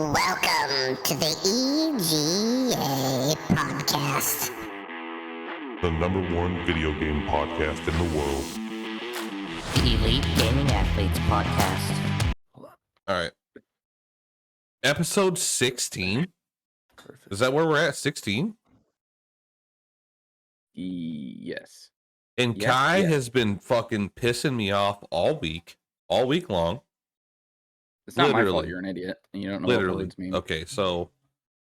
Welcome to the EGA Podcast. The #1 video game podcast in the world. Elite Gaming Athletes Podcast. All right. Episode 16? Perfect. Is that where we're at? 16? Yes. And Yes, Kai yes. has been fucking pissing me off all week long. It's not my Literally. fault you're an idiot and you don't know what Literally. words mean. Okay, so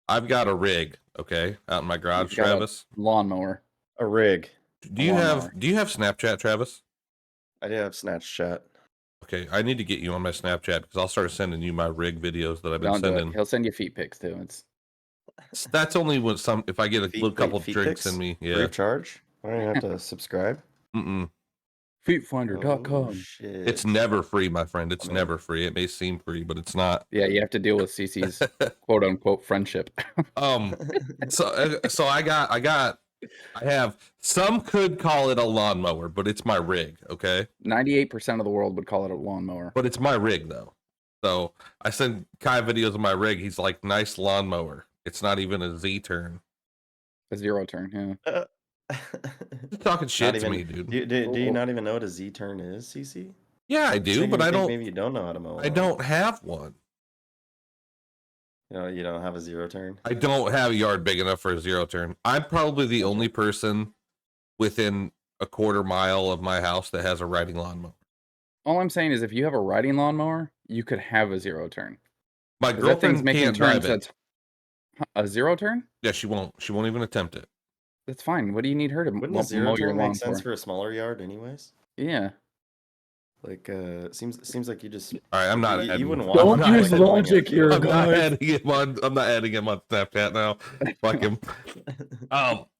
I've got a rig, okay, out in my garage, You've got a Travis. Lawnmower. A rig. Do you lawnmower. have Snapchat, Travis? I do have Snapchat. Okay, I need to get you on my Snapchat because I'll start sending you my rig videos that I've been Don't do it. sending. He'll send you feet pics too. It's That's only when if I get a little couple feet drinks pics? in me. Free Yeah. of charge? I don't even have to subscribe. feetfinder.com. Oh, shit. It's never free, my friend. It's I mean- never free. It may seem free, but it's not. Yeah, you have to deal with CC's quote unquote friendship. So I have, some could call it a lawnmower, but it's my rig, okay? 98% of the world would call it a lawnmower. But it's my rig though. So I send Kai videos of my rig. He's like, nice lawnmower. It's not even a Z turn. A zero turn, yeah. You're talking shit Not to even- me, dude. Do you not even know what a Z-turn is, CC? Yeah, I do, but I don't. Maybe you don't know how to mow. I don't have one. You don't have a zero turn? I don't have a yard big enough for a zero turn. I'm probably the only person within a quarter mile of my house that has a riding lawnmower. All I'm saying is if you have a riding lawnmower, you could have a zero turn. My 'Cause that thing's girlfriend making can't turns drive it. that's a zero turn? Yeah, she won't. She won't even attempt it. That's fine. What do you need her to Wouldn't mow a zero your turn lawn make sense for? for a smaller yard anyways? Yeah. Like, seems like you just... All right, I'm not. You adding- wouldn't want Don't to have, use like, a long logic yard. here, I'm not guys. adding him on. I'm not adding him on Snapchat now. Fuck him.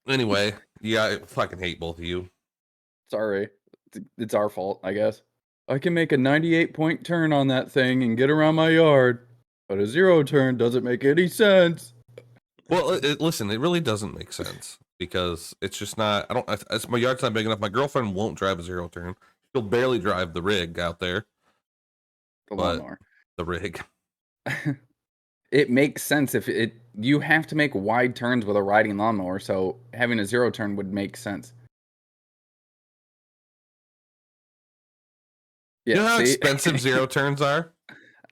Anyway, yeah, I fucking hate both of you. Sorry. It's our fault, I guess. I can make a 98-point turn on that thing and get around my yard, but a zero turn doesn't make any sense. Well, listen, it really doesn't make sense because it's just not. My yard's not big enough. My girlfriend won't drive a zero turn. She'll barely drive the rig out there. The But- lawnmower. The rig. It makes sense if you have to make wide turns with a riding lawnmower, so having a zero turn would make sense. You know how see? expensive zero turns are?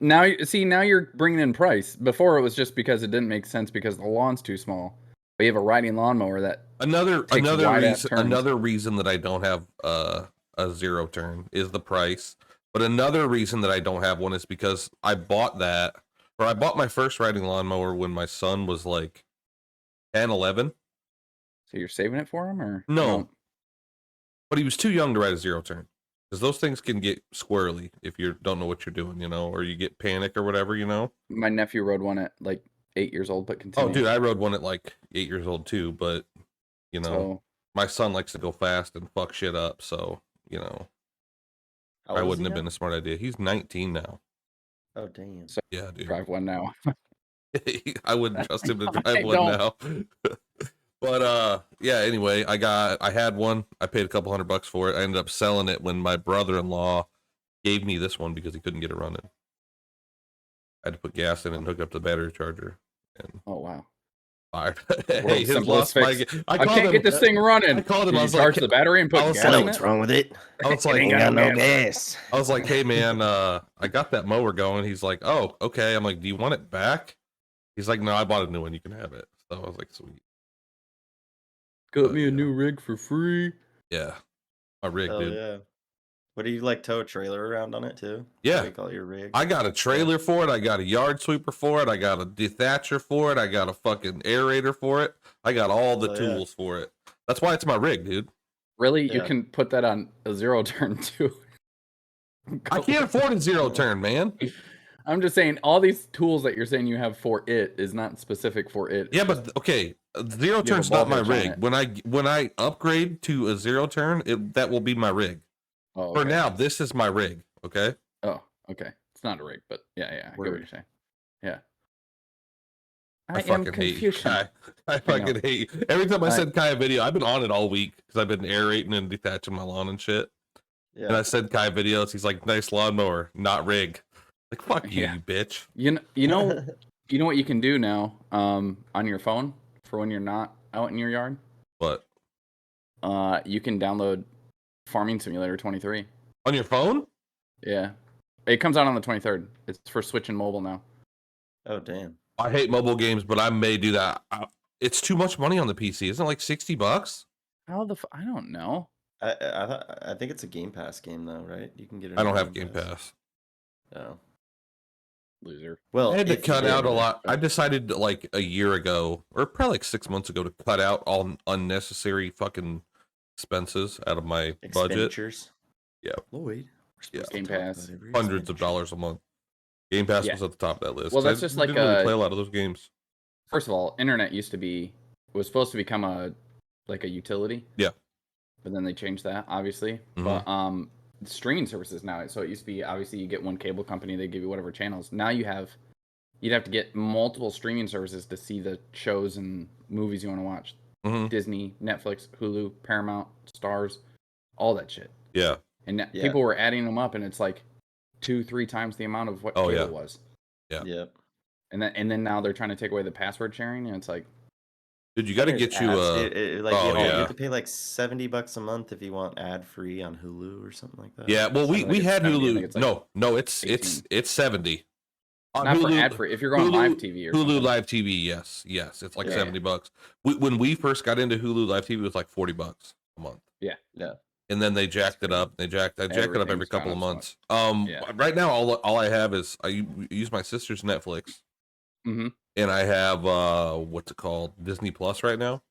Now you're bringing in price. Before it was just because it didn't make sense because the lawn's too small. But you have a riding lawnmower that Another Takes wide-ass turns. another reason that I don't have a zero turn is the price. But another reason that I don't have one is because I bought my first riding lawnmower when my son was like 10, 11. so you're saving it for him or No. But he was too young to ride a zero turn. Because those things can get squirrely if you don't know what you're doing, or you get panic or whatever, My nephew rode one at like 8 years old, but continue. Oh, dude, I rode one at like 8 years old too, but So my son likes to go fast and fuck shit up, so How I old is wouldn't he have been now? a smart idea. He's 19 now. Oh, damn. So- Yeah, dude. drive one now. I wouldn't trust him to I drive one now. don't. But yeah, anyway, I had one. I paid a couple $100 for it. I ended up selling it when my brother-in-law gave me this one because he couldn't get it running. I had to put gas in it and hook up the battery charger and Oh wow. fired. World's Hey, his simplest lost my fix. I I called can't him. get this thing running. I called him. Did I you was charge like, the battery and put I was gas like- in it? wrong with it? I was like, Ain't got no gas. I was like, hey man, I got that mower going. He's like, oh, okay. I'm like, do you want it back? He's like, no, I bought a new one. You can have it. So I was like, sweet. Got me a new rig for free. Yeah, my rig, Hell dude. yeah. What do you like tow a trailer around on it too? Yeah. What do you call it, your rig? I got a trailer for it. I got a yard sweeper for it. I got a dethatcher for it. I got a fucking aerator for it. I got all the Oh, yeah. tools for it. That's why it's my rig, dude. Really? You Yeah. can put that on a zero turn too. I can't afford a zero turn, man. I'm just saying all these tools that you're saying you have for it is not specific for it. Yeah, but okay, a zero a turn's ball not my hitch on rig. it. When I upgrade to a zero turn, that will be my rig. Oh, For okay. now, this is my rig. Okay. Oh, okay. It's not a rig, but yeah, I get what Word. you're saying. Yeah. I am fucking hate you, Confucian. Kai. I fucking hate you. Every time I I- send Kai a video, I've been on it all week because I've been aerating and detaching my lawn and shit. And I Yeah. send Kai videos. He's like, nice lawnmower, not rig. Like, fuck you, Yeah. you bitch. You know, You know what you can do now on your phone for when you're not out in your yard? But You can download Farming Simulator 23. on your phone? Yeah. It comes out on the 23rd. It's for Switch and mobile now. Oh damn. I hate mobile games, but I may do that. It's too much money on the PC. Isn't it like $60? I don't know. I think it's a Game Pass game though, right? You can get it. I on don't have Game Pass. No. Loser. Well, I had to if you cut out did, a lot. I decided like a year ago, or probably like 6 months ago, to cut out all unnecessary fucking expenses out of my budget. expenditures. Yeah. Lloyd. We're supposed to Game talk Pass. about every Hundreds of expenditure. dollars a month. Game Pass Yeah. was at the top of that list. Well, 'cause that's I just like didn't really a- play a lot of those games. First of all, internet was supposed to become a utility. Yeah. But then they changed that, obviously. But streaming services now. So it used to be obviously you get one cable company, they give you whatever channels. Now you'd have to get multiple streaming services to see the shows and movies you want to watch. Mhm. Disney, Netflix, Hulu, Paramount, Stars, all that shit. Yeah. And Yeah. people were adding them up, and it's like 2-3 times the amount of what Oh, cable yeah. was. Yeah. Yep. And then now they're trying to take away the password sharing, and it's like, Dude, you got to There's get you ads, like oh, you yeah. have to pay like $70 a month if you want ad free on Hulu or something like that. yeah. Well, something we like had 70, I think Hulu. it's like No, it's 18. 70. On not for Hulu- ad free. If you're going live TV or Hulu something. Live TV, yes, it's like Yeah. $70. When we first got into Hulu Live TV, it was like $40 a month. Yeah. Yeah. And then they jacked it up. I jacked it up every Everything's couple of gone up months. Yeah. Right now, all I have is I use my sister's Netflix, Mm-hmm. and I have what's it called, Disney Plus right now.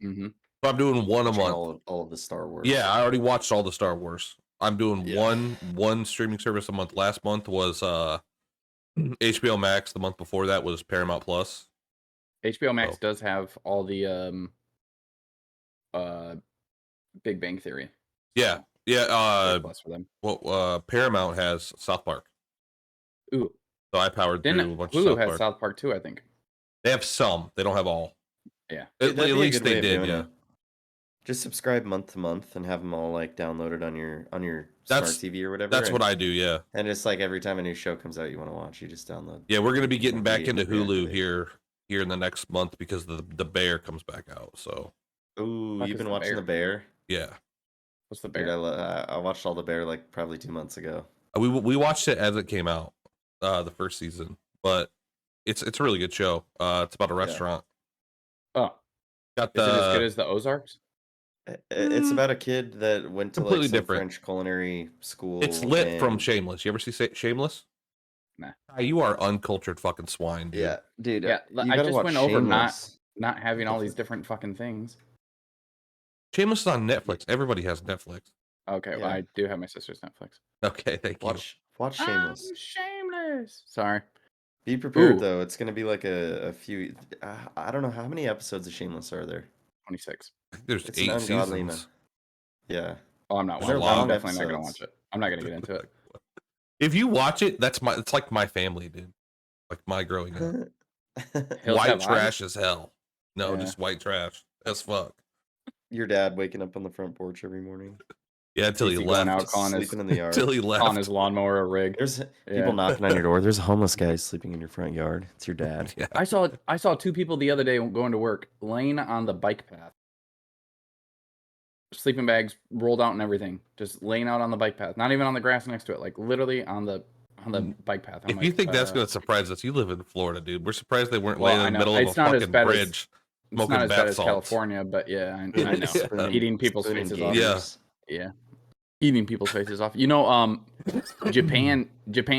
Mm-hmm. So I'm doing one a Watching month. all of the Star Wars. Yeah, I already watched all the Star Wars. I'm doing Yeah. one streaming service a month. Last month was HBO Max. The month before that was Paramount Plus. HBO Max Oh. does have all the Big Bang Theory. Yeah, So, yeah. plus for them. Well, Paramount has South Park, Ooh, so I powered through a then bunch of Hulu South has Park. South Park too, I think. They have some. They don't have all. Yeah. At That'd be a least good way they of did. doing Yeah. it. Just subscribe month to month and have them all like downloaded on your smart That's- TV or whatever. That's what I do. Yeah. And it's like every time a new show comes out you want to watch, you just download. Yeah, we're gonna be getting back into Immediately Hulu reactivate. here in the next month because the Bear comes back out. So Ooh, Fuck you've is been The watching The Bear? yeah, What's the Dude, bear? I watched all The Bear like probably 2 months ago. we watched it as it came out, the first season, but it's a really good show. It's about a restaurant. Oh, Got is it as good the as the Ozarks? It's about a kid that went to Completely like some different. French culinary school. it's lit from and- Shameless. You ever see Shameless? Nah. You are uncultured fucking swine, dude. Yeah, dude. Yeah, you I gotta just watch went over Shameless. not having What all the these fuck? different fucking things. Shameless is on Netflix. Everybody has Netflix. Okay, well, Yeah. I do have my sister's Netflix. Okay, thank you. Watch Shameless. I'm shameless. Sorry. Be prepared Ooh. though. It's gonna be like a few. I don't know how many episodes of Shameless are there. 26. I think there's It's an 8 ungodly seasons. amount. Yeah. Oh, I'm not They're watching it. I'm long definitely not gonna episodes. watch it. I'm not gonna get into it. If you watch it, it's like my family, dude. Like my growing up. Hills White Have Eyes? trash as hell. No, Yeah. just white trash as fuck. Your dad waking up on the front porch every morning, Yeah, until he TC going left. out calling his, sleeping in the yard. Until he left. calling his lawnmower a rig. There's Yeah. people knocking on your door. There's a homeless guy sleeping in your front yard. It's your dad. Yeah. I saw 2 people the other day going to work laying on the bike path. Sleeping bags rolled out and everything. Just laying out on the bike path. Not even on the grass next to it. Like literally on the bike path. I'm If like, you think that's gonna surprise us, you live in Florida, dude. We're surprised they weren't Well, laying I in the know. middle of It's a not as fucking bad as- bridge. it's smoking not as bath bad as salts. California, but yeah, I know. Yeah. Eating people's Spooning faces off. gators. Yeah. Eating people's faces off. You know, Japan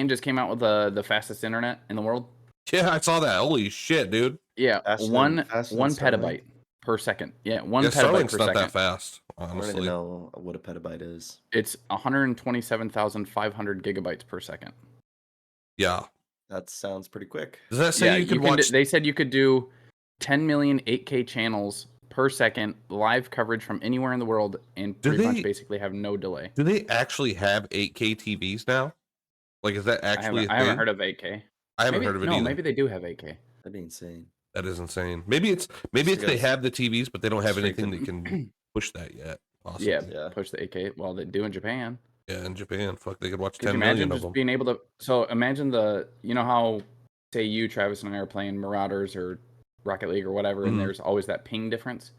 just came out with the fastest internet in the world. Yeah, I saw that. Holy shit, dude. Yeah, Faster than- one faster than one Starlink? petabyte per second. Yeah, 1 Yeah, petabyte Starlink's per not second. that fast, I don't even honestly. know what a petabyte is. It's 127,500 gigabytes per second. Yeah. That sounds pretty quick. Does that say Yeah, you could watch? they said you could do 10 million 8K channels per second, live coverage from anywhere in the world, and Do pretty they- much basically have no delay. Do they actually have 8K TVs now? Like, is that actually I haven't heard of 8K. I haven't Maybe, heard of it no, either. maybe they do have 8K. That'd be insane. That is insane. Maybe it's they goes have the TVs, but they don't have straight to- anything that can push that yet. Possibly. Yeah, Yeah. push the 8K. Well, they do in Japan. Yeah, in Japan, fuck, they could watch Could you 10 million imagine of just them. being able to? So imagine you know how say you, Travis, and I are playing Marauders or Rocket League or whatever, and there's always that ping difference,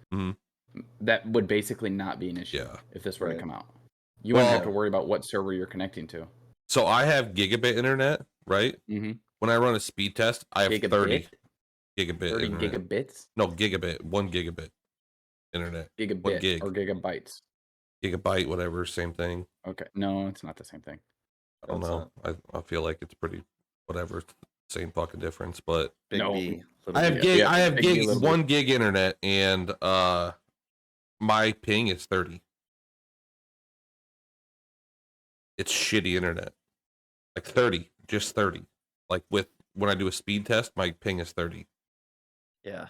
that would basically not be an issue if this were to come out. You wouldn't have to worry about what server you're connecting to. So I have gigabit internet, right? When I run a speed test, I have 30 gigabit 30 internet. gigabits? No, gigabit. 1 gigabit internet. Gigabit 1 gig. or gigabytes? Gigabyte, whatever, same thing. Okay. No, it's not the same thing. I don't know. I feel like it's pretty whatever, same fucking difference. But Big B. I have B. gig. I have Big B, gig. 1 gig internet, and my ping is 30. It's shitty internet. Like 30, just 30. Like when I do a speed test, my ping is 30. Yeah.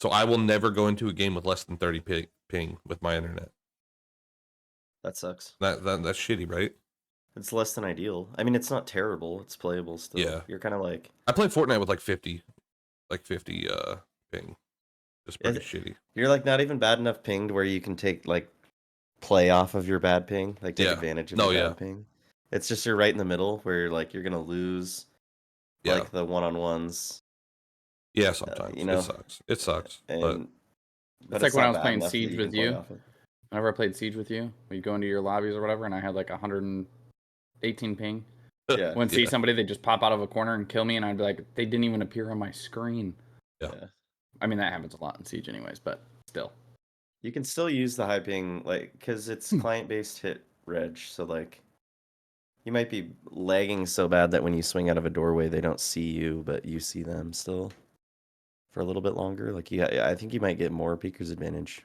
So I will never go into a game with less than 30 ping with my internet. That sucks. That's shitty, right? It's less than ideal. I mean, it's not terrible. It's playable still. Yeah. You're kind of like... I play Fortnite with like 50 ping. Just pretty shitty. You're like not even bad enough pinged where you can take like play off of your bad ping, like take advantage of your bad ping. It's just you're right in the middle where you're like you're gonna lose like the one-on-ones. Yeah, sometimes you know, it sucks. But it's like when I was playing Siege with you. Whenever I played Siege with you, we'd go into your lobbies or whatever, and I had like 118 ping. Yeah. When see somebody, they just pop out of a corner and kill me, and I'd be like, they didn't even appear on my screen. Yeah. I mean, that happens a lot in Siege anyways, but still. You can still use the high ping, like, because it's client-based hit reg, so like, you might be lagging so bad that when you swing out of a doorway, they don't see you, but you see them still for a little bit longer. Like, I think you might get more peeker's advantage.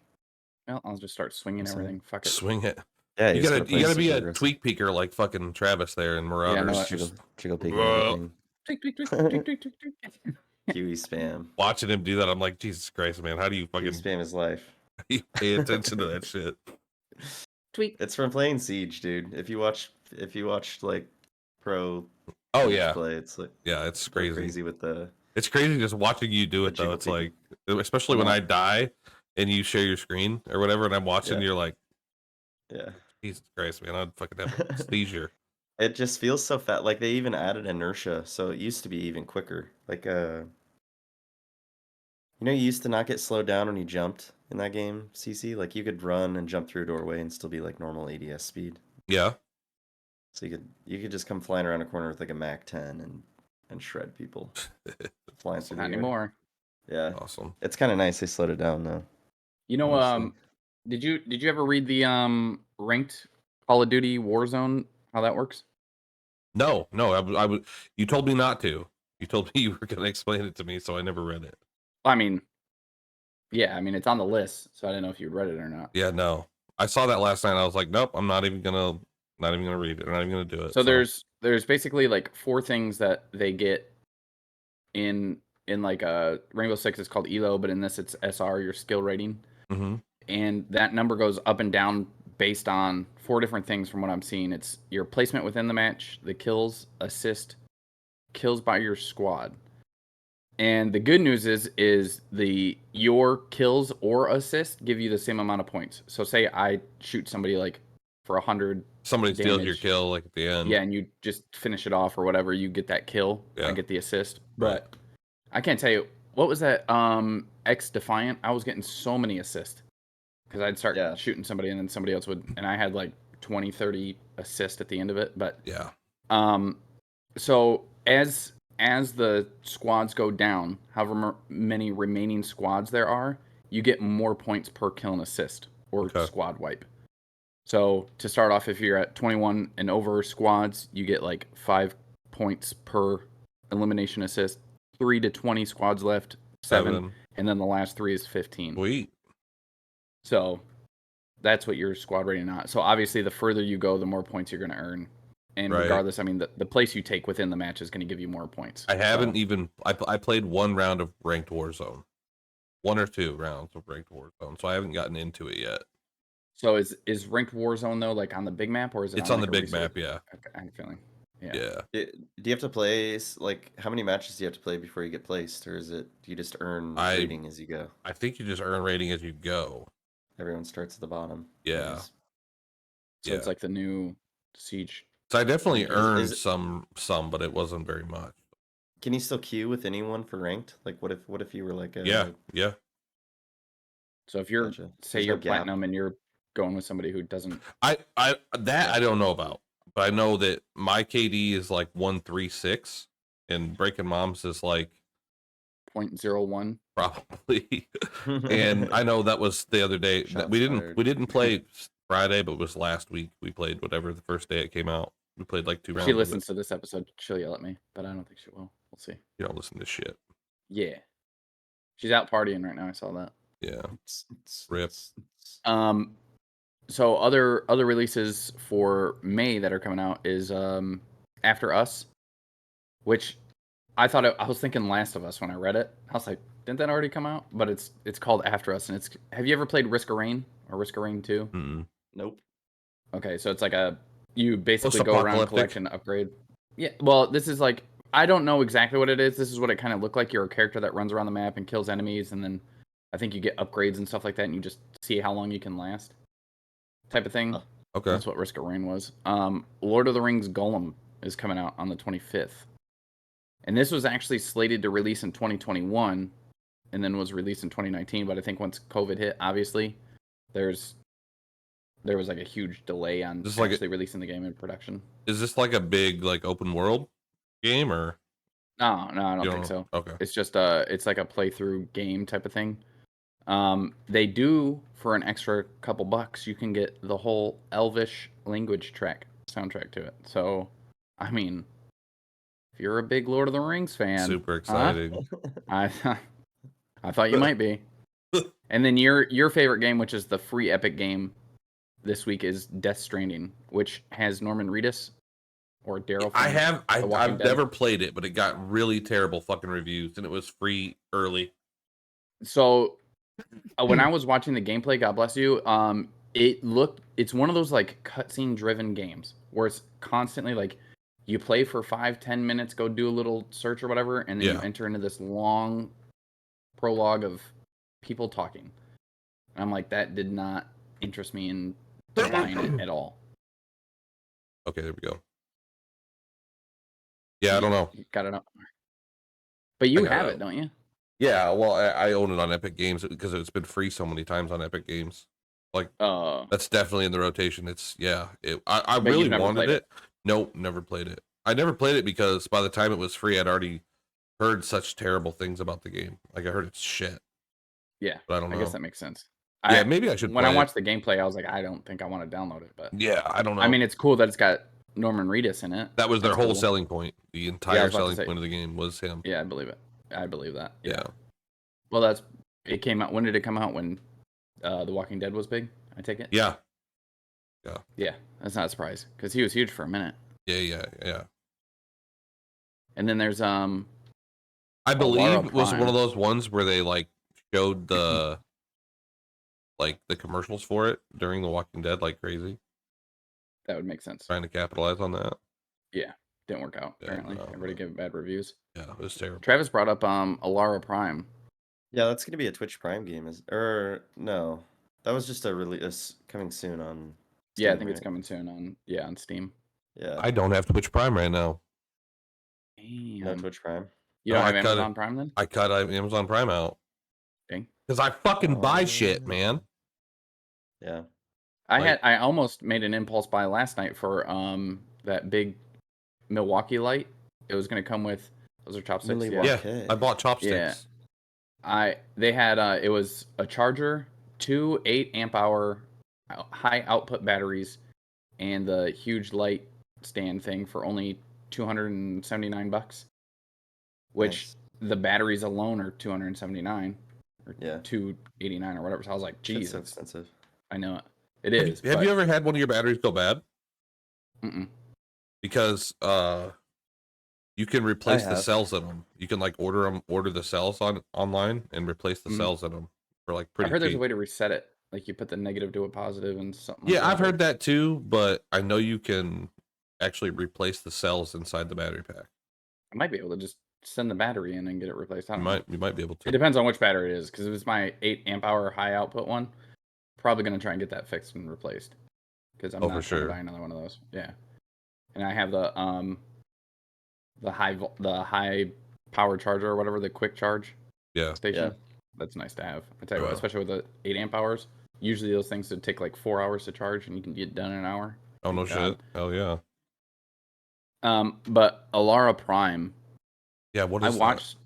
Well, I'll just start swinging everything. Fuck it. Swing it. Yeah, you gotta be a tweak peeker like fucking Travis there in Marauders. Yeah, jiggle peeking. Tweak, tweak, tweak, tweak, tweak, tweak, tweak. QE spam. Watching him do that, I'm like, Jesus Christ, man! How do you fucking spam his life? You pay attention to that shit. Tweak. It's from playing Siege, dude. If you watch like pro. Play, it's like it's crazy. Crazy with the. It's crazy just watching you do it though. It's like, especially when I die and you share your screen or whatever, and I'm watching, you're like, Jesus Christ, man! I'd fucking have a seizure. It just feels so fat. Like they even added inertia, so it used to be even quicker. Like you used to not get slowed down when you jumped in that game, CC. Like you could run and jump through a doorway and still be like normal ADS speed. Yeah. So you could just come flying around a corner with like a Mac 10 and shred people. Flying through the air. Not anymore. Yeah. Awesome. It's kind of nice they slowed it down though. You know, honestly. Did you ever read the ranked Call of Duty Warzone? How that works? No. I would. You told me not to. You told me you were gonna explain it to me, so I never read it. I mean, it's on the list, so I didn't know if you read it or not. Yeah, no. I saw that last night. And I was like, nope, I'm not even gonna read it. I'm not even gonna do it. So there's basically like 4 things that they get in like a Rainbow Six is called ELO, but in this it's SR, your skill rating. Mm-hmm. And that number goes up and down based on 4 different things from what I'm seeing. It's your placement within the match, the kills, assist, kills by your squad. And the good news is your kills or assist give you the same amount of points. So say I shoot somebody like for 100. Somebody steals your kill like at the end. Yeah, and you just finish it off or whatever. You get that kill. I get the assist. Right. But I can't tell you, what was that X Defiant? I was getting so many assists. Because I'd start shooting somebody and then somebody else would, and I had like 20, 30 assists at the end of it. But so as the squads go down, however many remaining squads there are, you get more points per kill and assist or squad wipe. So to start off, if you're at 21 and over squads, you get like 5 points per elimination assist. 3 to 20 squads left, 7. And then the last 3 is 15. Sweet. So that's what your squad rating on. So obviously, the further you go, the more points you're going to earn. And regardless, I mean, the place you take within the match is going to give you more points. I haven't even... I played 1 round of Ranked Warzone. 1 or 2 rounds of Ranked Warzone. So I haven't gotten into it yet. So is Ranked Warzone, though, like on the big map? Or is it It's on the big map, yeah. Okay, I have a feeling. Yeah. Do you have to play, like, how many matches do you have to play before you get placed? Or do you just earn rating as you go? I think you just earn rating as you go. Everyone starts at the bottom. Yeah. So it's like the new Siege. So I definitely earned some, but it wasn't very much. Can you still queue with anyone for ranked? Like, what if you were like a Yeah. So if you're Gotcha. say There's no you're gap. platinum and you're going with somebody who doesn't, I I don't know about, but I know that my KD is like 136, and Breaking Moms is like 0.01. probably. And I know that was the other day. Shots We fired. didn't play Friday, but it was last week. We played whatever the first day it came out. We played like 2 If rounds. she of it. listens to this episode, she'll yell at me, but I don't think she will. We'll see. You don't listen to shit. Yeah. She's out partying right now. I saw that. Yeah. Rip. So other releases for May that are coming out is After Us, which I thought I was thinking Last of Us when I read it. I was like, didn't that already come out? But it's called After Us, and it's. Have you ever played Risk of Rain or Risk of Rain 2? Mm-mm. Nope. Okay, so it's like you basically go around Post-apocalyptic? collecting upgrade. Yeah, well, this is like I don't know exactly what it is. This is what it kind of looked like. You're a character that runs around the map and kills enemies, and then I think you get upgrades and stuff like that, and you just see how long you can last, type of thing. Okay. That's what Risk of Rain was. Lord of the Rings Golem is coming out on the 25th, and this was actually slated to release in 2021, and then was released in 2019. But I think once COVID hit, obviously, there was like a huge delay on Just like actually releasing the game in production. Is this like a big like open world game or? No, I don't You think so. Okay. It's just it's like a playthrough game type of thing. They do for an extra couple bucks, you can get the whole Elvish language soundtrack to it. So, I mean, if you're a big Lord of the Rings fan, Super exciting. I thought you might be. And then your favorite game, which is the free Epic game this week, is Death Stranding, which has Norman Reedus or Daryl. I've never played it, but it got really terrible fucking reviews, and it was free early. So when I was watching the gameplay, God bless you, it's one of those like cutscene driven games where it's constantly like you play for 5-10 minutes, go do a little search or whatever, and then you enter into this long prologue of people talking. And I'm like, that did not interest me in buying it at all. Okay, there we go. Yeah, I don't know. Got it up. But you have it, don't you? Yeah, well, I own it on Epic Games because it's been free so many times on Epic Games. Like, that's definitely in the rotation. I really wanted it. Nope, never played it. I never played it because by the time it was free, I'd already heard such terrible things about the game. Like, I heard it's shit. Yeah, but I don't know. I guess that makes sense. Yeah, maybe I should. When I watched the gameplay, I was like, I don't think I want to download it. But yeah, I don't know. I mean, it's cool that it's got Norman Reedus in it. That was their whole selling point. The entire selling point of the game was him. Yeah, I believe it. I believe that. Yeah. Well, it came out. When did it come out? When The Walking Dead was big, I take it. Yeah. Yeah, that's not a surprise because he was huge for a minute. Yeah. And then there's I believe it was one of those ones where they like showed the like the commercials for it during The Walking Dead like crazy. That would make sense. Trying to capitalize on that. Yeah, didn't work out. Apparently, everybody gave bad reviews. Yeah, it was terrible. Travis brought up Alara Prime. Yeah, that's gonna be a Twitch Prime game, no? That was just a release coming soon on. Steam, yeah, I think it's coming soon on Steam. Yeah. I don't have Twitch Prime right now. Damn. No Twitch Prime. You don't have Amazon Prime then? I cut Amazon Prime out. Dang. Because I fucking buy shit, man. Yeah. I almost made an impulse buy last night for that big Milwaukee light. It was gonna come with those are chopsticks. Yeah, I bought chopsticks. Yeah. They had it was a charger, 2 8 amp hour high output batteries, and the huge light stand thing for only $279, which the batteries alone are $279 or $289 or whatever. So I was like, geez, it's so expensive. I know it. It is. Have you ever had one of your batteries go bad? Mm-mm. Because you can replace the cells in them. You can like order the cells online and replace the cells in them for like pretty. I heard there's a way to reset it. Like you put the negative to a positive and something. Yeah, I've heard that too, but I know you can actually replace the cells inside the battery pack. I might be able to just send the battery in and get it replaced. I don't know. You might be able to. It depends on which battery it is, because if it's my 8 amp hour high output one, probably gonna try and get that fixed and replaced. Because I'm not trying to buy another one of those. Yeah, and I have the high power charger or whatever, the quick charge Yeah. station. Yeah. That's nice to have. I tell you what, Yeah. especially with the 8 amp hours. Usually those things would take like 4 hours to charge, and you can get done in an hour. Oh no Thank God. shit. Hell yeah. But Alara Prime, Yeah. What I is watched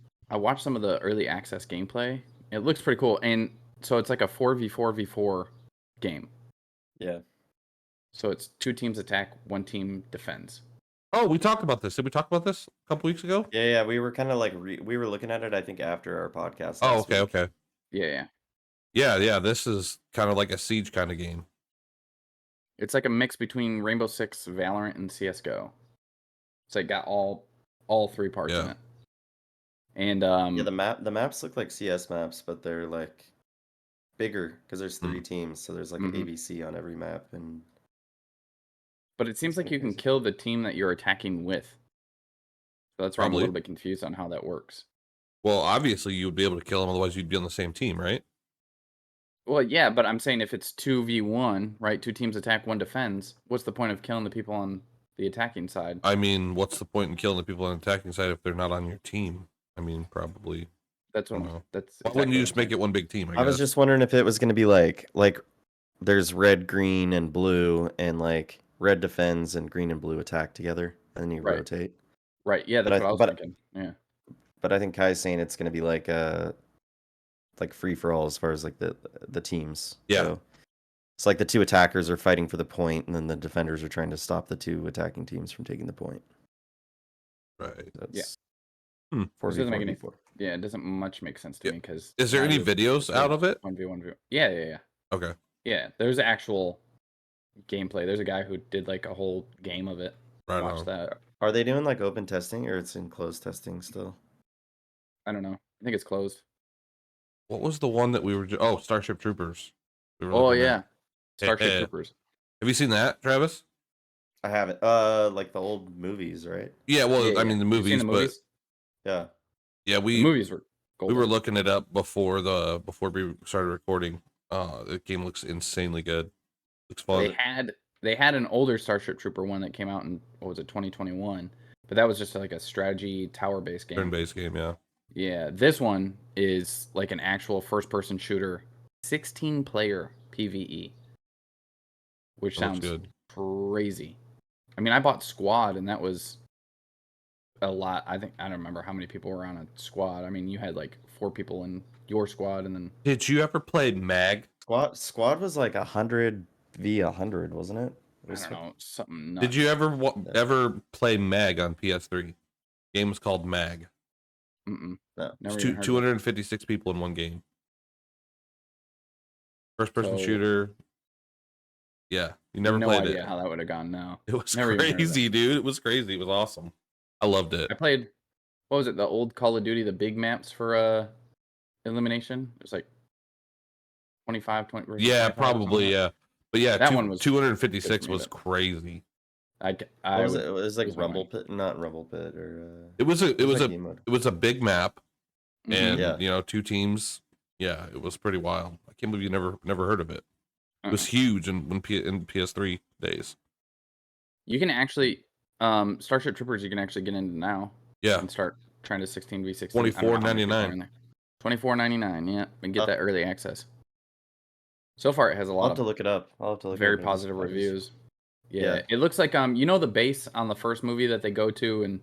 some of the early access gameplay. It looks pretty cool, and so it's like a 4v4v4 game. Yeah. So it's 2 teams attack, 1 team defends. that? Oh, we talked about this. Did we talk about this a couple weeks ago? Yeah. We were kind of like we were looking at it. I think after our podcast. Oh, last okay, week. okay. Yeah. Yeah. This is kind of like a siege kind of game. It's like a mix between Rainbow Six, Valorant, and CS:GO. It's like got all 3 parts in Yeah. it. And Yeah, the maps look like CS maps, but they're like bigger because there's 3 teams, so there's like an ABC on every map, and but it seems like you can crazy. kill the team that you're attacking with. So that's where I'm a Probably. little bit confused on how that works. Well, obviously you would be able to kill them, otherwise you'd be on the same team, right? Well, yeah, but I'm saying if it's 2v1, right? 2 teams attack, 1 defends. What's the point of killing the people on the attacking side? I mean, what's the point in killing the people on the attacking side if they're not on your team? I mean, probably. That's I what. don't know. That's. Why wouldn't you just make it one big team? I was just wondering if it was going to be like there's red, green, and blue, and like red defends and green and blue attack together, and then you Right. rotate. Right. Yeah, that's what I was thinking. Yeah. But I think Kai's saying it's going to be like free for all as far as like the teams. Yeah. So it's like the 2 attackers are fighting for the point, and then the defenders are trying to stop the 2 attacking teams from taking the point. Right. That's Hmm. 4v4v4. Yeah, it doesn't much make sense to me because. Is there any videos out of it? 1v1v. Yeah. Okay. Yeah, there's actual gameplay. There's a guy who did like a whole game of it. Right Watch on. that. Are they doing like open testing or it's in closed testing still? I don't know. I think it's closed. What was the one that we were? Oh, Starship Troopers. We were Oh looking yeah, at. Starship Troopers. Have you seen that, Travis? I haven't. Like the old movies, right? Yeah. Well, Yeah, I mean the You've movies, seen the movies? Yeah. yeah, The we movies were. we Golden. were looking it up before we started recording. The game looks insanely good. Looks fun. They had an older Starship Trooper one that came out in 2021, but that was just like a strategy tower based game. Turn-based game, yeah. Yeah, this one is like an actual first person shooter, 16 player PvE, which That looks sounds good. crazy. I mean, I bought Squad and that was a lot. I don't remember how many people were on a squad. I mean, you had like 4 people in your squad, and then Did you ever play Mag? Squad was like 100v100, wasn't it? I don't know, something nuts. Did you ever play Mag on PS3? Game was called Mag. Mm-mm. No. Never It's even heard of it. 256 people in one game. First person So- shooter. Yeah, you never no played idea it. how that would have gone. No, It was Never even heard of crazy, dude. It was crazy. It was awesome. I loved it. I played. What was it? The old Call of Duty, the big maps for elimination. It was like 25, 20. versus Yeah, 25 or something probably. like that. Yeah, but yeah, That one was 256 good for me, was but- crazy. What I was would, it? It was like was my Rumble mind. Pit, not Rumble Pit, or It was like a game mode. it was a big map, Mhm. and Yeah. you know, 2 teams. Yeah, it was pretty wild. I can't believe you never heard of it. It was Uh-uh. huge in PS3 days. You can actually Starship Troopers. You can actually get into now. Yeah, And start trying to 16v16. $24.99. $24.99. Yeah, and get that early access. So far, it has a I'll lot have to of look it up. I'll have to look very at it. positive reviews. Yeah. It looks like you know the base on the first movie that they go to and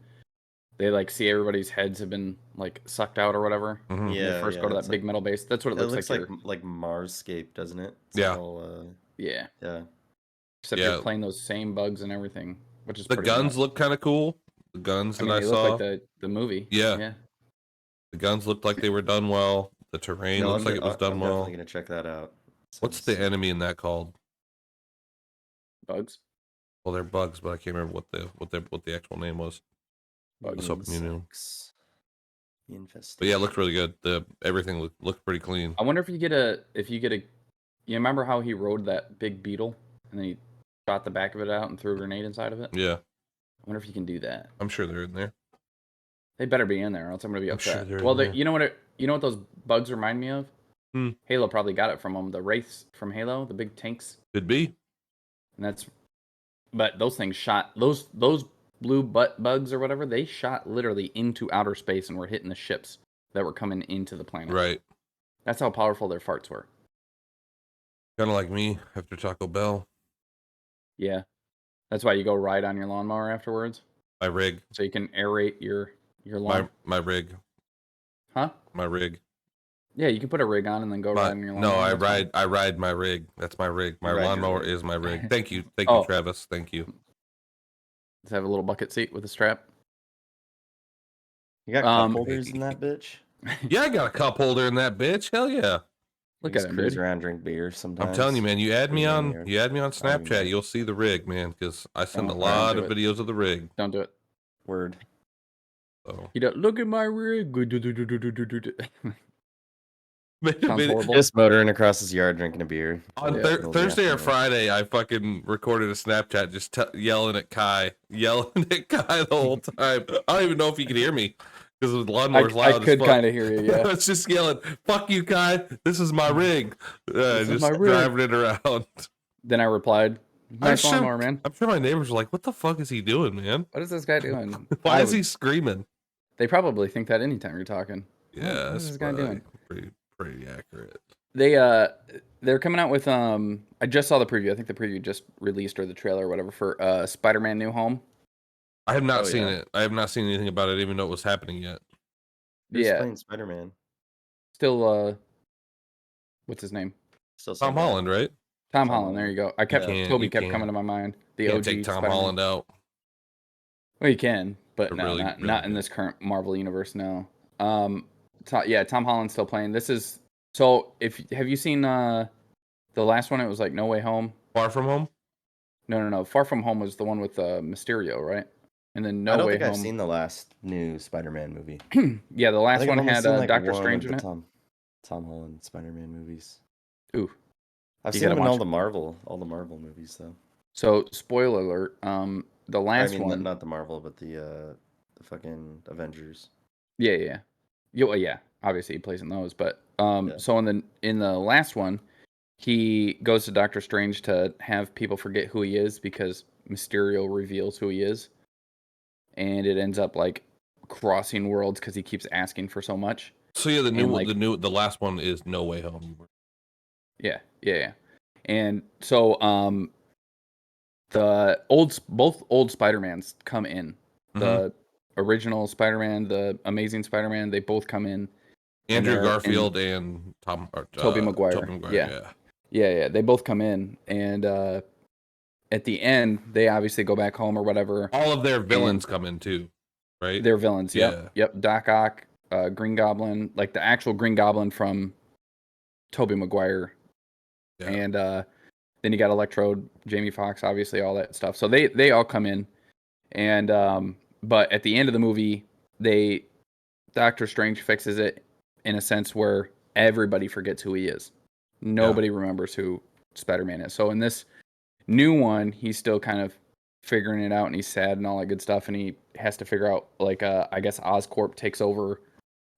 they like see everybody's heads have been like sucked out or whatever. Mhm. When Yeah. they first go to that it's big metal base. That's what it It looks looks like. like Marscape, doesn't it? It's Yeah. all, Yeah. yeah. Except Yeah. you're playing those same bugs and everything, which is The pretty guns nuts. look kind of cool. The guns I that mean, I they saw, look like the movie. Yeah. Yeah. the guns looked like they were done well. The terrain looks like it was done I'm well. definitely gonna check that out. What's the enemy in that called? Bugs. Well, they're bugs, but I can't remember what the actual name was. I was hoping you knew. Infestation. But yeah, it looked really good. Everything looked pretty clean. I wonder if you get a you remember how he rode that big beetle and then he shot the back of it out and threw a grenade inside of it? Yeah, I wonder if you can do that. I'm sure they're in there. They better be in there, or else I'm gonna be I'm sure upset. they're Well, in there. you know what those bugs remind me of? Hmm. Halo probably got it from them. The wraiths from Halo, the big tanks, Could be. and but those things shot those blue butt bugs or whatever, they shot literally into outer space and were hitting the ships that were coming into the planet. Right. That's how powerful their farts were. Kind of like me after Taco Bell. Yeah. That's why you go ride on your lawnmower afterwards. My rig. So you can aerate your lawn. My rig. Huh? My rig. Yeah, you can put a rig on and then go ride on your lawnmower. No, That's fine. I ride my rig. That's my rig. My Ride your lawnmower rig. is my rig. Thank you. Thank Oh. you, Travis. Thank you. Does it have a little bucket seat with a strap? You got cup holders in that bitch? Yeah, I got a cup holder in that bitch. Hell yeah. Look Just at him, cruise dude. around, drink beer sometimes. I'm telling you, man, you add me Cruise around on the yard. Snapchat, mad. you'll see the rig, man, because I send a Don't lot do of it. videos of the rig. Don't do it. Word. So You don't look at my rig. Sounds horrible. Just motoring across his yard, drinking a beer. on Yeah. Thursday or Friday, I fucking recorded a Snapchat just yelling at Kai the whole time. I don't even know if he could hear me because the lawnmower's loud I as could fuck. kind of hear you, I yeah. was just yelling, "Fuck you, Kai! This is my rig." This is Just my rig. driving it around. Then I replied, nice lawnmower, man. I'm sure my neighbors were like, "What the fuck is he doing, man? What is this guy doing? Why is he screaming?" They probably think that anytime you're talking. Yeah, what is that's this guy doing? pretty accurate. They're coming out with I just saw the preview. I think the preview just released or the trailer or whatever for Spider-Man New Home. I have not Oh, seen yeah. it. I have not seen anything about it, even though it was happening yet. Who's Yeah. playing Spider-Man? Still what's his name? Still Tom Sam Raimi. Holland, right? Tom Tom Holland. There you go. I kept can't- Toby you kept can't. coming to my mind. The Can't OG take Tom Spider-Man. Holland out. Well, you can, but They're no, really, not really not in good. this current Marvel universe. No. Tom Holland's still playing. This is so. Have you seen the last one? It was like No Way Home. Far From Home. No. Far From Home was the one with Mysterio, right? And then I No don't Way think Home. I've seen the last new Spider-Man movie. Yeah, the I last think I've one only had seen, like, Doctor one Strange of in the it. Tom Holland Spider-Man movies. Ooh. I've You seen gotta him in all watch the Marvel movies though. So, spoiler alert. The I last mean, one. not the Marvel, but the fucking Avengers. Yeah. Yeah. Obviously, he plays in those, but Yeah. so in the last one, he goes to Doctor Strange to have people forget who he is because Mysterio reveals who he is, and it ends up like crossing worlds because he keeps asking for so much. So yeah, And, the last one is No Way Home. Yeah. And so both old Spider-Mans come in. The original Spider-Man, the Amazing Spider-Man, they both come in. Andrew Garfield and Tobey Maguire. Tobey Maguire. Yeah. They both come in, and at the end, they obviously go back home or whatever. All of their villains come in too, right? They're villains. Yep. Doc Ock, Green Goblin, like the actual Green Goblin from Tobey Maguire, Yeah. and then you got Electro, Jamie Foxx, obviously all that stuff. So they all come in, and but at the end of the movie, Doctor Strange fixes it in a sense where everybody forgets who he is. Nobody remembers who Spider-Man is. So in this new one, he's still kind of figuring it out, and he's sad and all that good stuff, and he has to figure out, like, I guess Oscorp takes over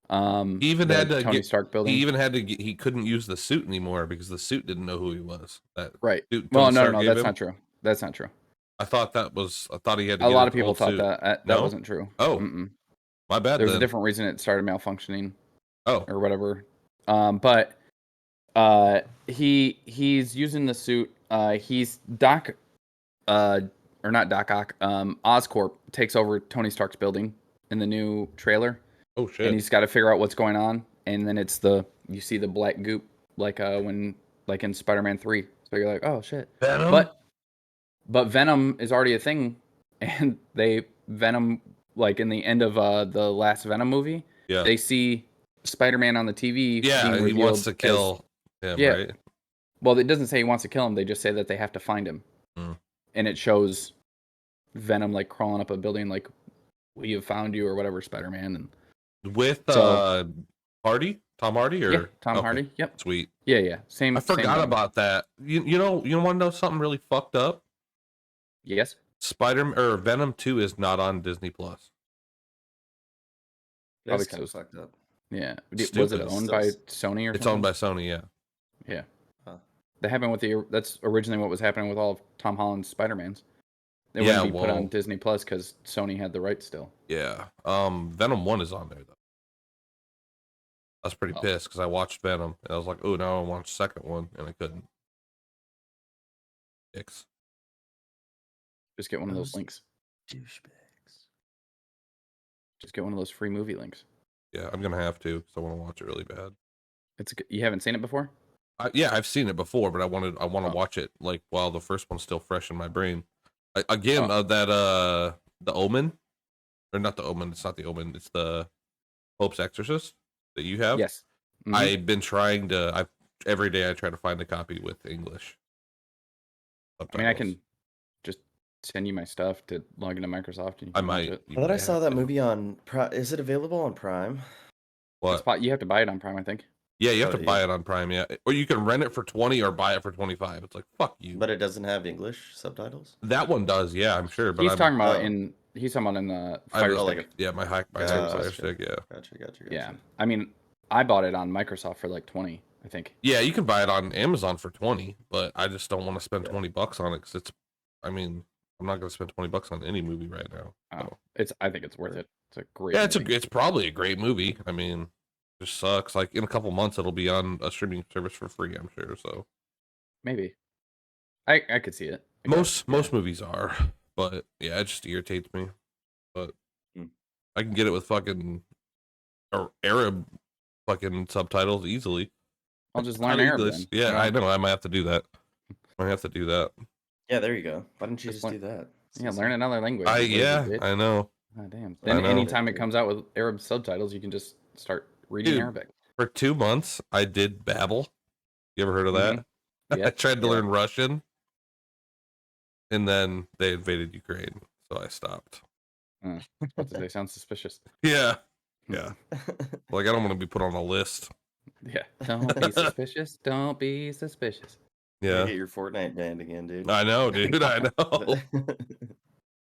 He even the had to Tony Stark building. He even had to he couldn't use the suit anymore because the suit didn't know who he was. Right. Suit Well, Tony no, Stark gave that's him? not true. That's not true. I thought he had to A get lot his of people old thought suit. that No? wasn't true. Oh. Mm-mm. My bad. There's then. a different reason it started malfunctioning Oh, or whatever. But he's using the suit. He's Doc, or not Doc Ock. Oscorp takes over Tony Stark's building in the new trailer, oh shit. and he's got to figure out what's going on. And then you see the black goop like in Spider-Man 3. So you're like, oh shit. Venom? But Venom is already a thing, and Venom, like in the end of the last Venom movie, Yeah. they see Spider-Man on the TV. Yeah, being he wants revealed to kill him, yeah. right? Well, it doesn't say he wants to kill him. They just say that they have to find him, and it shows Venom like crawling up a building, like, "We have found you" or whatever, Spider-Man, and With So- Tom Hardy, or yeah, Tom Okay, Hardy. Yep. Sweet. Yeah. Same. I forgot same about that. You know want to know something really fucked up? Yes. Venom 2 is not on Disney Plus. Probably That's kind of 'cause- fucked up. Yeah. Was it Stupid. owned Still by s- Sony or It's something? owned by Sony, yeah. Yeah. Huh. That happened with that's originally what was happening with all of Tom Holland's Spider-Mans. They wouldn't be put on Disney Plus because Sony had the rights still. Yeah. Venom 1 is on there though. I was pretty pissed because I watched Venom and I was like, oh, now I want to watch the second one, and I couldn't. Dicks. Just get one of those links. Douchebags. Just get one of those free movie links. Yeah, I'm gonna have to because I want to watch it really bad. You haven't seen it before? Yeah, I've seen it before, but I want to watch it like while the first one's still fresh in my brain. The Omen, or not the Omen. It's not the Omen. It's the Pope's Exorcist that you have. Yes. Mm-hmm. I've been trying to. Every day I try to find a copy with English subtitles. I mean, I can just send you my stuff to log into Microsoft. And you can watch it. I thought I saw that movie on. Is it available on Prime? What? You have to buy it on Prime, I think. Yeah, you have to buy it on Prime. Yeah, or you can rent it for 20 or buy it for 25. It's like fuck you. But it doesn't have English subtitles. That one does. Yeah, I'm sure. But He's talking about in the Fire Stick. my Fire Stick. Yeah. Gotcha. Yeah, I mean, I bought it on Microsoft for like 20, I think. Yeah, you can buy it on Amazon for 20, but I just don't want to spend $20 on it because it's. I mean, I'm not going to spend $20 on any movie right now. So. I think it's worth it. It's a great. Yeah, movie. it's probably a great movie. I mean, it just sucks. Like in a couple months, it'll be on a streaming service for free. I'm sure. So maybe. I could see it. Most movies are, but yeah, it just irritates me. But I can get it with fucking Arab fucking subtitles easily. I'll just learn Arab then. Yeah, I know. I might have to do that. Yeah, there you go. Why didn't you just do that? Yeah, learn another language. I know. Oh, damn. Then anytime it comes out with Arab subtitles, you can just start reading Arabic. For 2 months, I did Babbel. You ever heard of that? Yeah. I tried to learn Russian, and then they invaded Ukraine, so I stopped. They sound suspicious. Yeah. Like I don't want to be put on a list. Yeah. Don't be suspicious. Don't be suspicious. Yeah. Get your Fortnite banned again, dude. I know, dude. I know.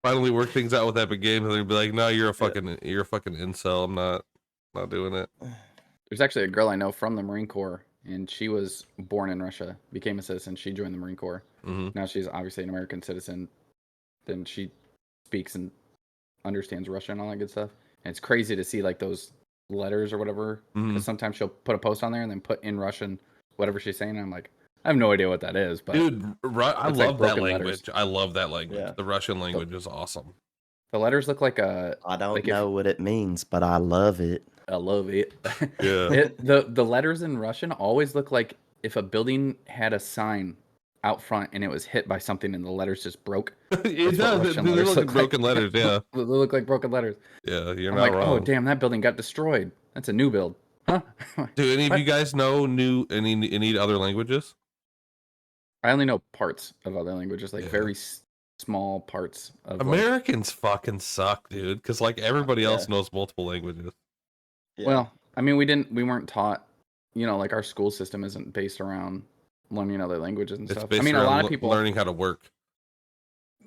Finally work things out with Epic Games, and they'd be like, "No, you're a fucking incel. I'm not doing it." There's actually a girl I know from the Marine Corps, and she was born in Russia, became a citizen. She joined the Marine Corps. Mm-hmm. Now she's obviously an American citizen. Then she speaks and understands Russian and all that good stuff. And it's crazy to see like those letters or whatever. Because sometimes she'll put a post on there and then put in Russian whatever she's saying. And I'm like, I have no idea what that is. But dude, I love that language. Letters. I love that language. Yeah. The Russian language is awesome. The letters look like a. I don't know what it means, but I love it. I love it. Yeah. The letters in Russian always look like if a building had a sign out front and it was hit by something and the letters just broke. It does. They look like broken letters. Yeah. They look like broken letters. Yeah, you're I'm not like, wrong. oh damn, that building got destroyed. That's a new build, huh? Do any of you guys know any other languages? I only know parts of other languages, like very small parts of. Americans fucking suck, dude. Because like everybody else knows multiple languages. Yeah. Well, I mean, we weren't taught. You know, like our school system isn't based around learning other languages and stuff. I mean, a lot of people learning how to work.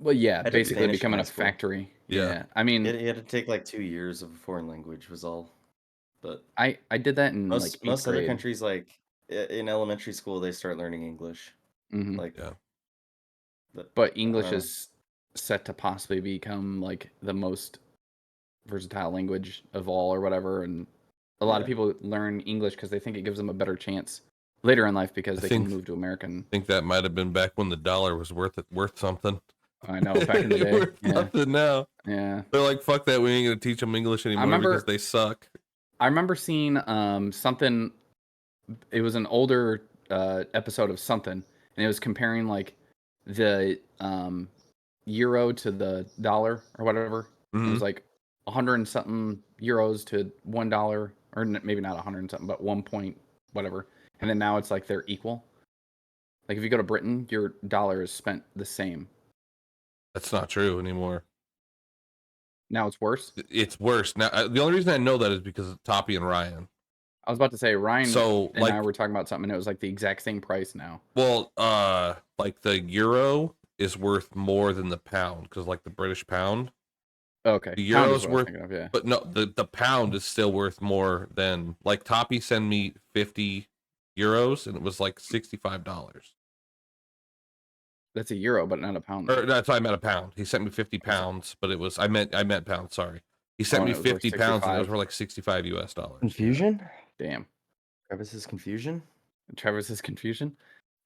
Well, yeah, I did basically Spanish becoming in a high school. factory. Yeah. I mean, You had to take like 2 years of a foreign language was all. But I did that in most like other countries, like in elementary school, they start learning English. Mm-hmm. Like But English is set to possibly become like the most versatile language of all or whatever, and a lot of people learn English because they think it gives them a better chance later in life because they can move to American. I think that might have been back when the dollar was worth something. I know, back in the day. Worth nothing now. Yeah. They're like, fuck that, we ain't gonna teach them English anymore because they suck. I remember seeing something. It was an older episode of something, and it was comparing like the euro to the dollar or whatever. It was like 100 and something euros to $1, or maybe not 100 and something, but 1 point whatever. And then now it's like they're equal. Like if you go to Britain, your dollar is spent the same. That's not true anymore. Now it's worse. It's worse now. The only reason I know that is because of Toppy and Ryan. I was about to say Ryan and like, I were talking about something, and it was like the exact same price now. Well, like the euro is worth more than the pound because like the British pound. Okay. The euro's worth, yeah. But no, the pound is still worth more than like Toppy sent me 50 euros and it was like $65. That's a euro, but not a pound. Or that's why I meant a pound. He sent me 50 pounds, but it was I meant pounds. Sorry, he sent Oh, me and it was worth 50 pounds, and it was 65. for like $65 US. Confusion? Damn. Travis's confusion? Travis's confusion.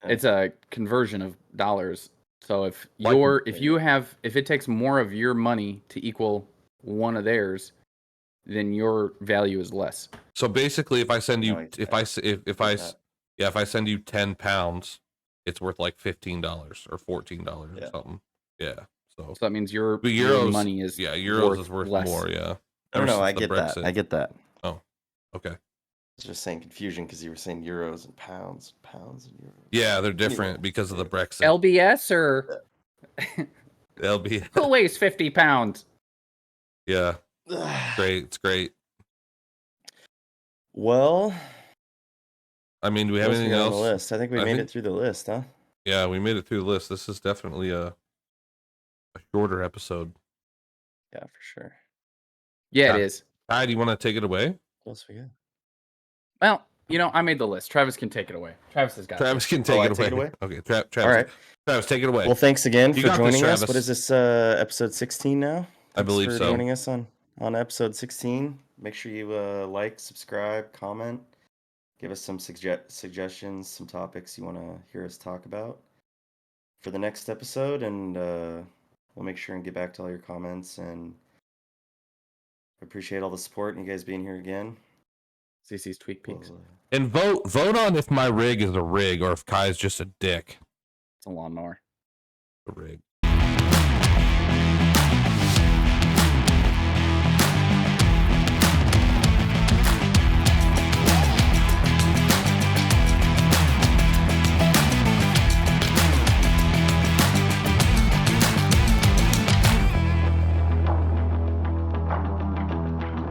Yeah. It's a conversion of dollars. So if Like- if it takes more of your money to equal one of theirs, then your value is less. So basically, if I send you, No, if I that. if I send you 10 pounds, it's worth like $15 or $14 Yeah. or something. Yeah. So So that means your But euros- money is euros is worth less. more. Yeah. I don't Ever know. I since the get that. Brexit. I get that. Okay. I was just saying confusion because you were saying euros and pounds and euros. Yeah, they're different Anyway. because of the Brexit. LBS or They'll be who weighs 50 pounds? yeah. Great. It's great. Well, I mean, do we what have else we anything got on else? the list? I think we I made think- it through the list, huh? Yeah, we made it through the list. This is definitely a shorter episode. Yeah, for sure. Yeah, Yeah. it is. Ty, do you want to take it away? What else we got? Well, I made the list. Travis can take it away. Travis has got Travis it. can take I it take away. it away? Okay, Travis. All right. Travis, take it away. Well, thanks again You for got this, joining us. Travis. What is this, episode 16 now? I believe for so. joining us on episode 16. Make sure you like, subscribe, comment, give us some suggestions, some topics you want to hear us talk about for the next episode, and we'll make sure and get back to all your comments, and appreciate all the support and you guys being here again. CC's Tweak Peaks. We'll, And vote on if my rig is a rig or if Kai's just a dick. It's a lawnmower. A rig.